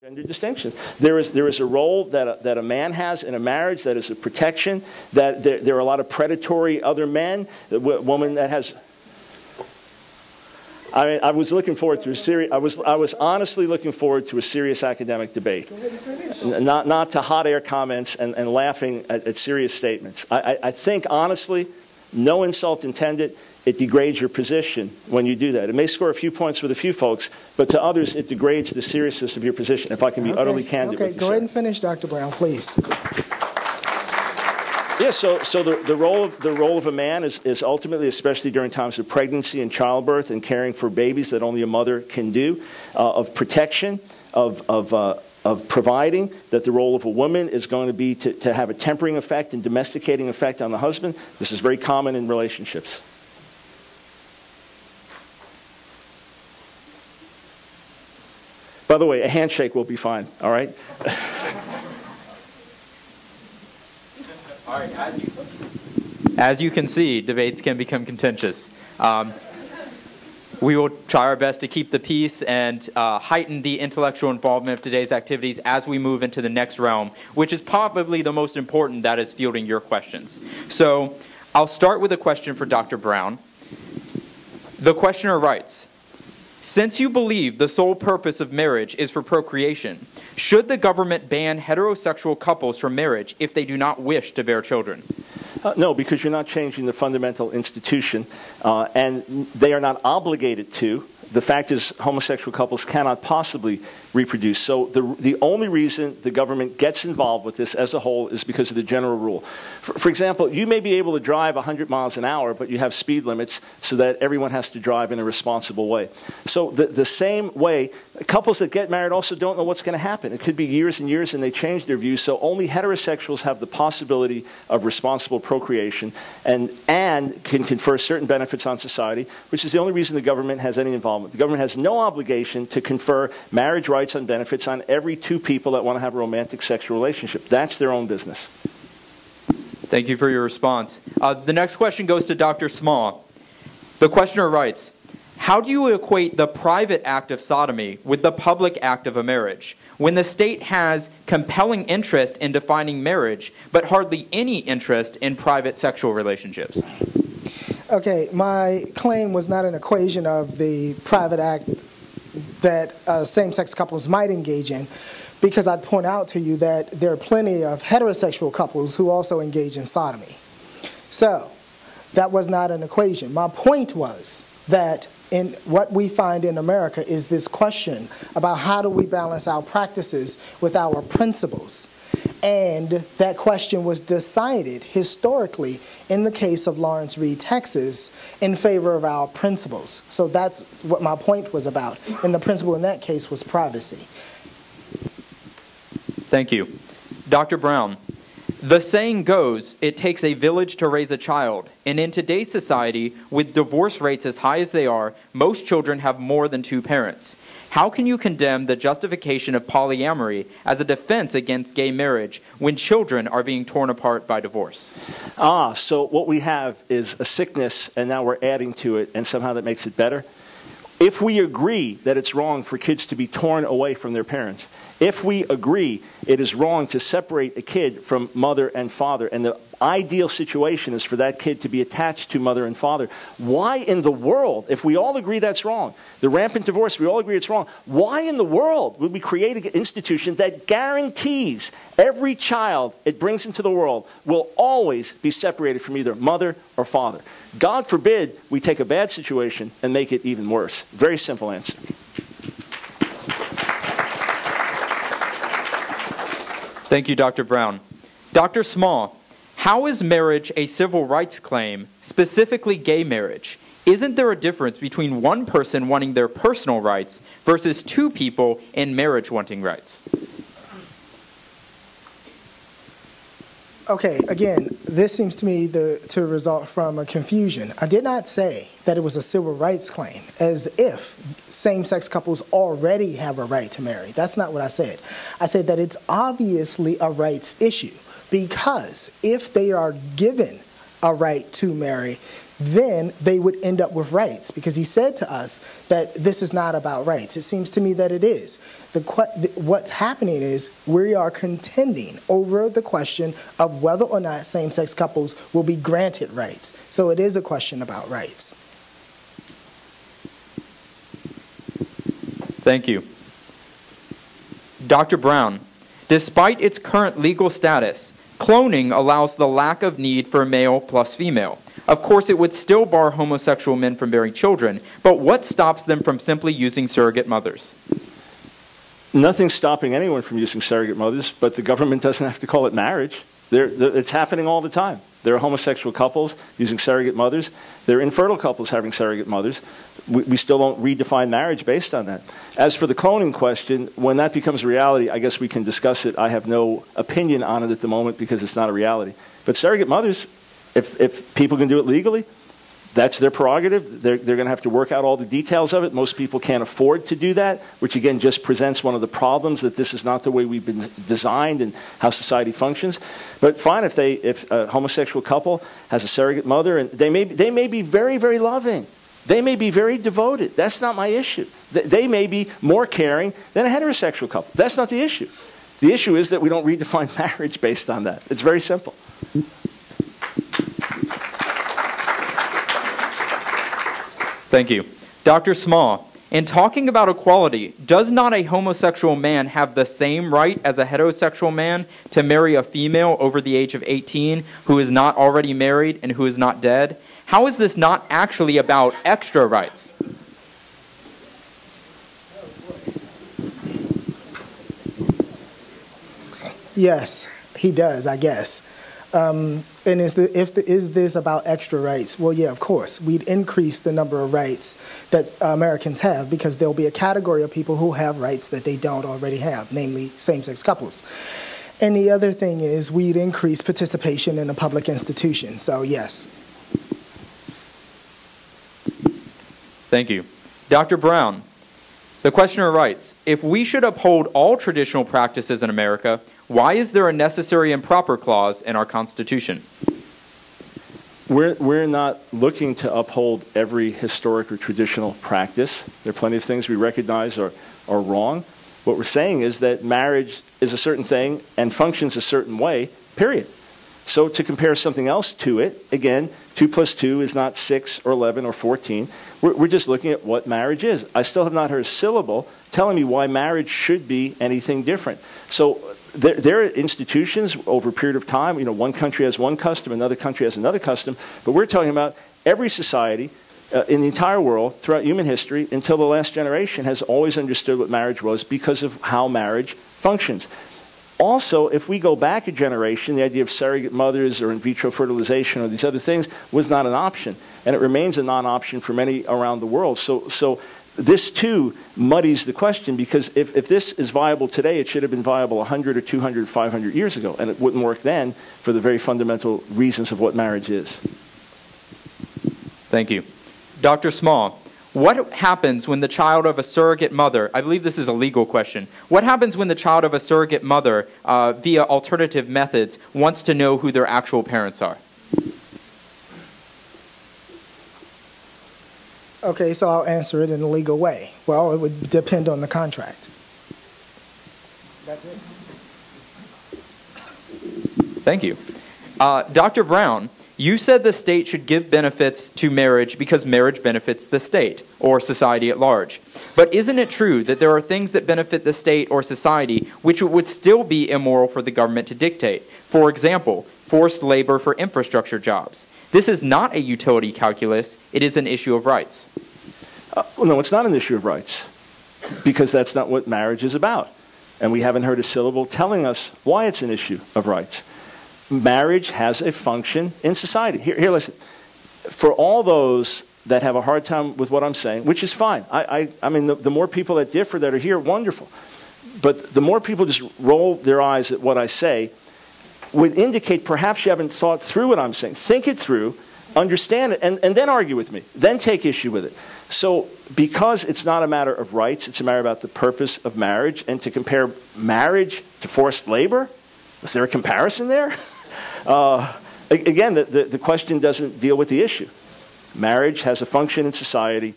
Gender distinctions. There is a role that a man has in a marriage that is a protection. That there are a lot of predatory other men. The woman that has. I was looking forward to a serious. I was honestly looking forward to a serious academic debate, not to hot air comments and laughing at serious statements. I think honestly, no insult intended. It degrades your position when you do that. It may score a few points with a few folks, but to others it degrades the seriousness of your position, if I can be utterly candid with you. Okay, go ahead and finish, Dr. Brown, please. Yeah, so the role of a man is ultimately, especially during times of pregnancy and childbirth and caring for babies that only a mother can do, of protection, of providing, that the role of a woman is going to be to have a tempering effect and domesticating effect on the husband. This is very common in relationships. By the way, a handshake will be fine, all right? All right, as you can see, debates can become contentious. We will try our best to keep the peace and heighten the intellectual involvement of today's activities as we move into the next realm, which is probably the most important, that is fielding your questions. So I'll start with a question for Dr. Brown. The questioner writes, since you believe the sole purpose of marriage is for procreation, should the government ban heterosexual couples from marriage if they do not wish to bear children? No, because you're not changing the fundamental institution, and they are not obligated to. The fact is, homosexual couples cannot possibly reproduce. So the only reason the government gets involved with this as a whole is because of the general rule. For example, you may be able to drive 100 miles an hour, but you have speed limits so that everyone has to drive in a responsible way. So the same way, couples that get married also don't know what's going to happen. It could be years and years and they change their views. So only heterosexuals have the possibility of responsible procreation and can confer certain benefits on society, which is the only reason the government has any involvement. The government has no obligation to confer marriage rights and benefits on every two people that want to have a romantic sexual relationship. That's their own business. Thank you for your response. The next question goes to Dr. Smaw. The questioner writes, how do you equate the private act of sodomy with the public act of a marriage, when the state has compelling interest in defining marriage, but hardly any interest in private sexual relationships? Okay, my claim was not an equation of the private act that same-sex couples might engage in, because I'd point out to you that there are plenty of heterosexual couples who also engage in sodomy. So that was not an equation. My point was that in what we find in America is this question about how do we balance our practices with our principles. And that question was decided historically in the case of Lawrence v. Texas in favor of our principles. So that's what my point was about. And the principle in that case was privacy. Thank you. Dr. Brown, the saying goes, it takes a village to raise a child. And in today's society, with divorce rates as high as they are, most children have more than two parents. How can you condemn the justification of polyamory as a defense against gay marriage when children are being torn apart by divorce? So what we have is a sickness, and now we're adding to it, and somehow that makes it better. If we agree that it's wrong for kids to be torn away from their parents, if we agree it is wrong to separate a kid from mother and father, and the ideal situation is for that kid to be attached to mother and father, why in the world, if we all agree that's wrong, the rampant divorce, we all agree it's wrong, why in the world would we create an institution that guarantees every child it brings into the world will always be separated from either mother or father? God forbid we take a bad situation and make it even worse. Very simple answer. Thank you, Dr. Brown. Dr. Smaw, how is marriage a civil rights claim, specifically gay marriage? Isn't there a difference between one person wanting their personal rights versus two people in marriage wanting rights? Okay, again, this seems to me to result from a confusion. I did not say that it was a civil rights claim, as if same-sex couples already have a right to marry. That's not what I said. I said that it's obviously a rights issue, because if they are given a right to marry, then they would end up with rights, because he said to us that this is not about rights. It seems to me that it is. What's happening is we are contending over the question of whether or not same-sex couples will be granted rights. So it is a question about rights. Thank you. Dr. Brown, despite its current legal status, cloning allows the lack of need for male plus female. Of course, it would still bar homosexual men from bearing children, but what stops them from simply using surrogate mothers? Nothing's stopping anyone from using surrogate mothers, but the government doesn't have to call it marriage. It's happening all the time. There are homosexual couples using surrogate mothers. There are infertile couples having surrogate mothers. We still don't redefine marriage based on that. As for the cloning question, when that becomes a reality, I guess we can discuss it. I have no opinion on it at the moment because it's not a reality. But surrogate mothers, if people can do it legally, that's their prerogative. They're going to have to work out all the details of it. Most people can't afford to do that, which again just presents one of the problems that this is not the way we've been designed and how society functions. But fine, if a homosexual couple has a surrogate mother, and they may be very, very loving. They may be very devoted. That's not my issue. They may be more caring than a heterosexual couple. That's not the issue. The issue is that we don't redefine marriage based on that. It's very simple. Thank you. Dr. Smaw, in talking about equality, does not a homosexual man have the same right as a heterosexual man to marry a female over the age of 18 who is not already married and who is not dead? How is this not actually about extra rights? Yes, he does, I guess. And is this about extra rights? Well, yeah, of course. We'd increase the number of rights that Americans have, because there'll be a category of people who have rights that they don't already have, namely same-sex couples. And the other thing is we'd increase participation in a public institution. So, yes. Thank you. Dr. Brown, the questioner writes, if we should uphold all traditional practices in America, why is there a necessary and proper clause in our Constitution? We're not looking to uphold every historic or traditional practice. There are plenty of things we recognize are wrong. What we're saying is that marriage is a certain thing and functions a certain way, period. So to compare something else to it, again, 2 plus 2 is not 6 or 11 or 14. We're just looking at what marriage is. I still have not heard a syllable telling me why marriage should be anything different. So there are institutions over a period of time. You know, one country has one custom, another country has another custom. But we're talking about every society in the entire world throughout human history until the last generation has always understood what marriage was because of how marriage functions. Also, if we go back a generation, the idea of surrogate mothers or in vitro fertilization or these other things was not an option. And it remains a non-option for many around the world. So this, too, muddies the question, because if this is viable today, it should have been viable 100 or 200, 500 years ago. And it wouldn't work then for the very fundamental reasons of what marriage is. Thank you. Dr. Smaw, what happens when the child of a surrogate mother, I believe this is a legal question, what happens when the child of a surrogate mother, via alternative methods, wants to know who their actual parents are? Okay, so I'll answer it in a legal way. Well, it would depend on the contract. That's it. Thank you. Dr. Brown, you said the state should give benefits to marriage because marriage benefits the state or society at large. But isn't it true that there are things that benefit the state or society which would still be immoral for the government to dictate? For example, forced labor for infrastructure jobs. This is not a utility calculus. It is an issue of rights. Well, no, it's not an issue of rights, because that's not what marriage is about. And we haven't heard a syllable telling us why it's an issue of rights. Marriage has a function in society. Here, listen. For all those that have a hard time with what I'm saying, which is fine. I mean, the more people that differ that are here, wonderful. But the more people just roll their eyes at what I say would indicate perhaps you haven't thought through what I'm saying. Think it through, understand it, and then argue with me. Then take issue with it. So because it's not a matter of rights, it's a matter about the purpose of marriage, and to compare marriage to forced labor, is there a comparison there? Again, the question doesn't deal with the issue. Marriage has a function in society.